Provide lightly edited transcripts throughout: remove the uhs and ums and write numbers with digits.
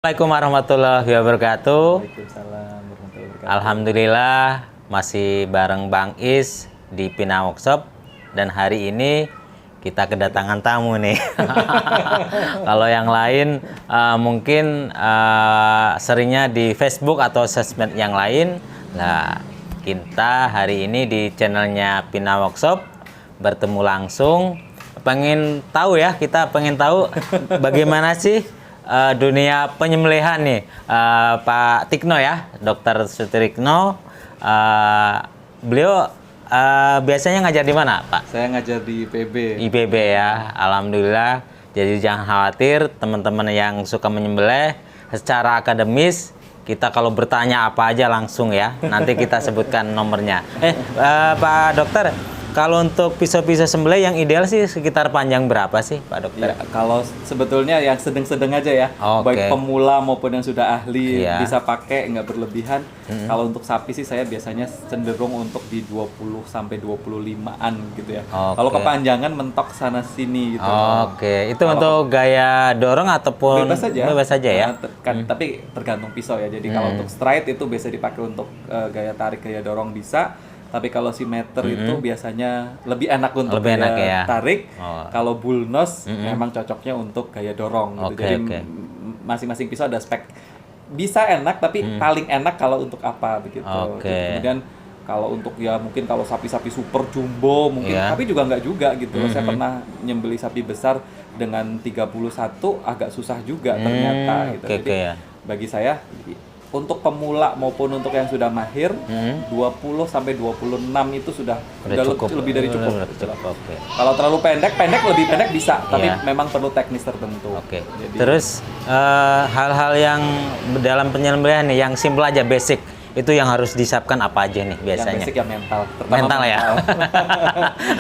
Assalamualaikum warahmatullahi wabarakatuh. Waalaikumsalam warahmatullahi wabarakatuh. Alhamdulillah masih bareng Bang Is di Pina Workshop dan hari ini kita kedatangan tamu nih. Kalau yang lain mungkin seringnya di Facebook atau sosmed yang lain. Nah, kita hari ini di channelnya Pina Workshop bertemu langsung. Kita pengen tahu bagaimana sih dunia penyembelihan nih, Pak Tikno ya, Dokter Sutrikno. Beliau biasanya ngajar di mana, Pak? Saya ngajar di IPB. IPB ya, alhamdulillah. Jadi jangan khawatir, teman-teman yang suka menyembelih secara akademis, kita kalau bertanya apa aja langsung ya. Nanti kita sebutkan nomornya. Pak Dokter, kalau untuk pisau-pisau sembelih yang ideal sih sekitar panjang berapa sih, Pak Dokter? Ya, kalau sebetulnya yang sedang-sedang aja ya, baik pemula maupun yang sudah ahli bisa pakai, nggak berlebihan. Kalau untuk sapi sih saya biasanya cenderung untuk di 20 sampai 25-an gitu ya. Kalau kepanjangan mentok sana sini gitu. Itu untuk gaya dorong ataupun bebas saja ya. Tapi tergantung pisau ya. Jadi kalau untuk straight itu biasa dipakai untuk gaya tarik, gaya dorong bisa. Tapi kalau si meter itu biasanya lebih enak untuk gaya tarik. Kalau bull nose memang cocoknya untuk gaya dorong gitu. Jadi masing-masing pisau ada spek. Bisa enak tapi paling enak kalau untuk apa begitu. Kemudian kalau untuk ya mungkin kalau sapi-sapi super jumbo mungkin, tapi juga nggak juga gitu. Saya pernah nyembeli sapi besar dengan 31 agak susah juga ternyata gitu. Jadi bagi saya untuk pemula maupun untuk yang sudah mahir 20 sampai 26 itu sudah lebih dari cukup. Kalau terlalu pendek lebih pendek bisa, tapi memang perlu teknis tertentu. Jadi, terus hal-hal yang dalam penyembelihan nih yang simple aja, basic, itu yang harus disiapkan apa aja nih biasanya? Yang basic ya mental. Mental ya.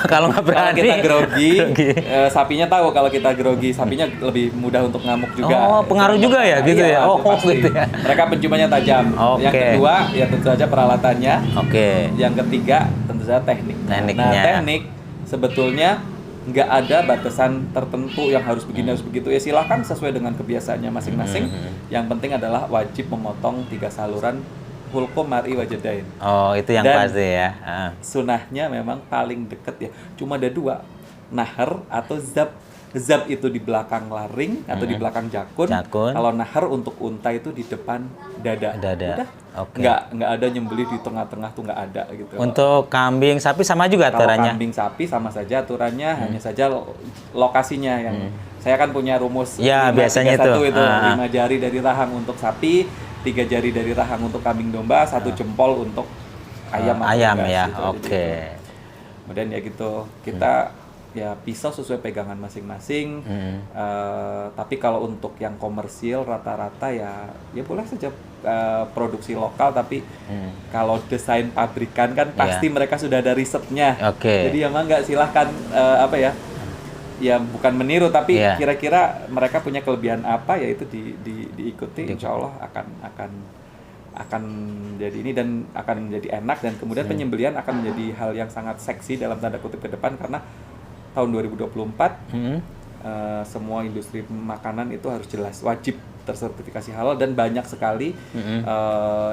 Kalau nggak berani. Kalau kita grogi, sapinya tahu kalau kita grogi, sapinya lebih mudah untuk ngamuk juga. Pengaruh juga ya gitu ya. Gitu ya. Mereka penciumannya tajam. Yang kedua ya tentu saja peralatannya. Yang ketiga tentu saja tekniknya. Nah, teknik sebetulnya nggak ada batasan tertentu yang harus begini harus begitu ya, silahkan sesuai dengan kebiasaannya masing-masing. Yang penting adalah wajib memotong 3 saluran hulko mar'i wajadain. Itu yang pasti ya. Sunahnya memang paling deket ya. Cuma ada 2, nahar atau zab. Zab itu di belakang laring atau di belakang jakun. Kalau nahar untuk unta itu di depan dada. Udah. Nggak ada nyembelih di tengah-tengah tuh, nggak ada gitu. Untuk kambing sapi sama juga aturannya? Kalau kambing sapi sama saja aturannya, hanya saja lokasinya yang saya kan punya rumus. Ya, biasanya itu 5 jari dari rahang untuk sapi, 3 jari dari rahang untuk kambing domba, 1 jempol untuk ayam ya. Gitu. Kemudian ya gitu, kita ya pisau sesuai pegangan masing-masing. Tapi kalau untuk yang komersil rata-rata ya boleh saja produksi lokal, tapi kalau desain pabrikan kan pasti mereka sudah ada risetnya. Jadi ya nggak, silahkan ya bukan meniru, tapi kira-kira mereka punya kelebihan apa ya itu diikuti. Insya Allah akan jadi ini dan akan menjadi enak, dan kemudian penyembelihan akan menjadi hal yang sangat seksi dalam tanda kutip ke depan, karena tahun 2024 semua industri makanan itu harus jelas wajib tersertifikasi halal, dan banyak sekali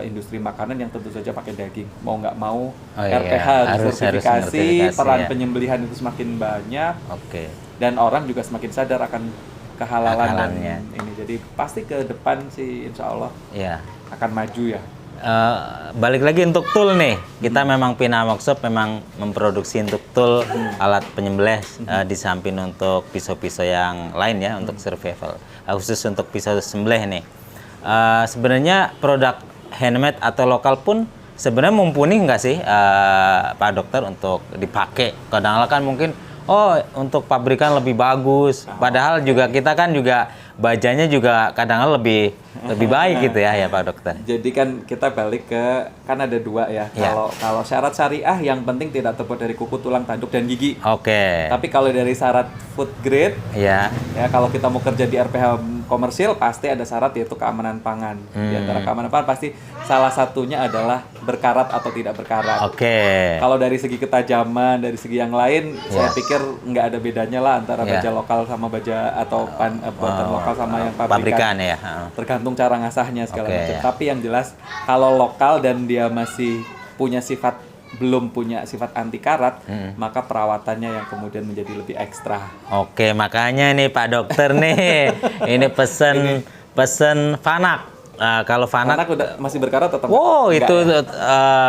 industri makanan yang tentu saja pakai daging, mau nggak mau RPH harus sertifikasi. Peran penyembelihan itu semakin banyak, dan orang juga semakin sadar akan kehalalannya ini. Jadi pasti ke depan sih insya Allah akan maju ya. Balik lagi untuk tool nih, kita memang Pina Workshop memang memproduksi untuk tool alat penyembelih, di samping untuk pisau-pisau yang lain ya, untuk survival, khusus untuk pisau sembelih nih. Sebenarnya produk handmade atau lokal pun sebenarnya mumpuni nggak sih, Pak Dokter, untuk dipakai? Kadang-kadang kan mungkin untuk pabrikan lebih bagus, padahal juga kita kan juga bajanya juga kadang-kadang lebih baik gitu ya Pak Dokter. Jadi kan kita balik ke, kan ada 2 ya. Kalau syarat syariah yang penting tidak terbuat dari kuku, tulang, tanduk, dan gigi. Tapi kalau dari syarat food grade ya kalau kita mau kerja di RPH komersil pasti ada syarat, yaitu keamanan pangan. Di antara keamanan pangan pasti salah satunya adalah berkarat atau tidak berkarat. Kalau dari segi ketajaman, dari segi yang lain, saya pikir nggak ada bedanya lah antara baja lokal sama baja atau buatan lokal. lokal sama yang pabrikan ya. Tergantung cara ngasahnya segala Oke, macam. ya. Tapi yang jelas kalau lokal dan dia masih belum punya sifat anti karat, maka perawatannya yang kemudian menjadi lebih ekstra. Oke, makanya nih Pak Dokter nih, ini pesen Fanak. Kalau Fanak, Anak udah masih berkarat atau wow enggak? itu Ya?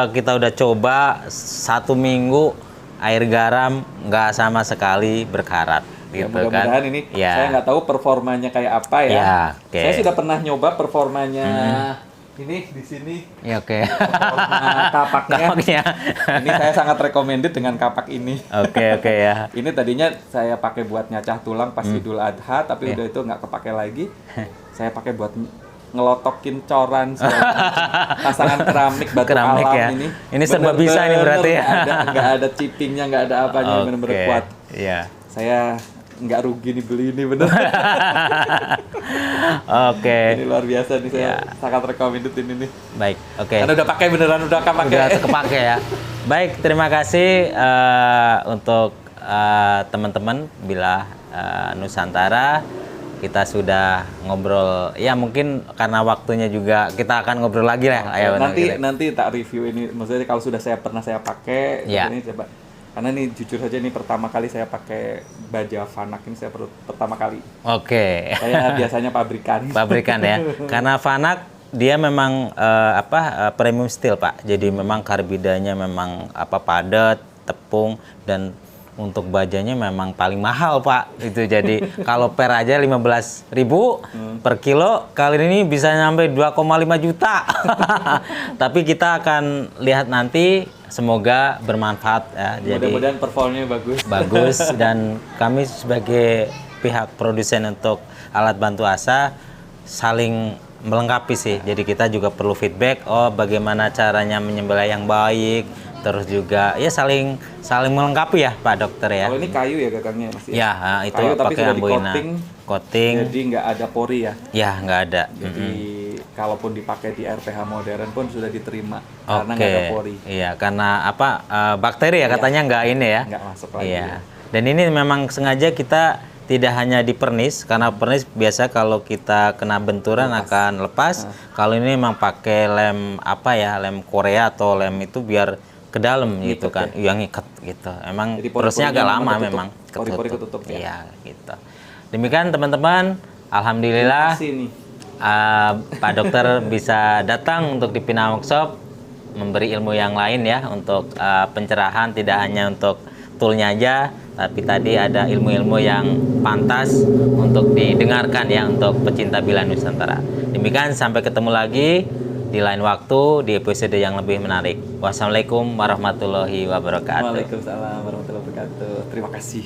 kita udah coba 1 minggu air garam nggak sama sekali berkarat. Ya, Gitu mudah-mudahan kan. ini Ya. saya nggak tahu performanya kayak apa ya. Ya, oke. Saya sudah pernah nyoba performanya ini di sini. Ya, oke. Nah, kapaknya. Kapaknya. Ini saya sangat recommended dengan kapak ini. Oke ya. Ini tadinya saya pakai buat nyacah tulang pas Idul Adha, tapi udah itu nggak kepake lagi. Saya pakai buat ngelotokin coran segala macam. Pasangan keramik batu Keramik alam ya. ini. Ini serba bisa ini berarti ya. Nggak ada chippingnya, nggak ada apanya, bener-bener Oke. kuat. Iya. Saya nggak rugi nih beli ini bener. Oke. Ini luar biasa nih, saya sangat recommended ini nih. Baik. Oke. Karena udah pakai beneran, udah kepake. Udah kepake ya. Baik, terima kasih untuk teman-teman Bila Nusantara. Kita sudah ngobrol, ya mungkin karena waktunya juga kita akan ngobrol lagi lah. Ayo, Nanti tak review ini, maksudnya kalau sudah pernah saya pakai, Ya. ini coba. Karena ini jujur saja ini pertama kali saya pakai baja Fanak ini pertama kali. Oke. Saya biasanya pabrikan. Pabrikan ya. Karena Fanak dia memang premium steel Pak. Jadi memang karbidanya memang padat, tepung, dan untuk bajanya memang paling mahal Pak. Itu jadi kalau per aja 15.000 per kilo, kali ini bisa sampai 2,5 juta. Tapi kita akan lihat nanti, semoga bermanfaat ya. Jadi Mudah-mudahan performanya bagus. bagus dan kami sebagai pihak produsen untuk alat bantu asa saling melengkapi sih. Jadi kita juga perlu feedback, bagaimana caranya menyembelih yang baik, terus juga ya saling melengkapi ya Pak Dokter ya. Kalau ini kayu ya gagangnya Mas? Ya, itu kayu tapi pakai sudah amboina. di-coating, Coating. jadi nggak ada pori ya. Ya, nggak ada. Jadi kalaupun dipakai di RPH modern pun sudah diterima karena nggak ada pori. Iya, karena bakteri ya katanya nggak ini ya. Nggak masuk lagi. Iya. Ya. Dan ini memang sengaja kita tidak hanya di pernis, karena pernis biasa kalau kita kena benturan akan lepas. Kalau ini memang pakai lem lem Korea atau lem itu biar ke dalam gitu kan, yang ngikat gitu. Emang Jadi prosesnya agak lama memang pori-pori ketutup ya. Iya, gitu. Demikian teman-teman, alhamdulillah Sini. Pak Dokter bisa datang untuk di Pina Workshop, memberi ilmu yang lain ya untuk pencerahan, tidak hanya untuk toolnya aja, tapi tadi ada ilmu-ilmu yang pantas untuk didengarkan ya untuk pecinta Bila Nusantara. Demikian, sampai ketemu lagi di lain waktu di episode yang lebih menarik. Wassalamualaikum warahmatullahi wabarakatuh. Waalaikumsalam warahmatullahi wabarakatuh. Terima kasih.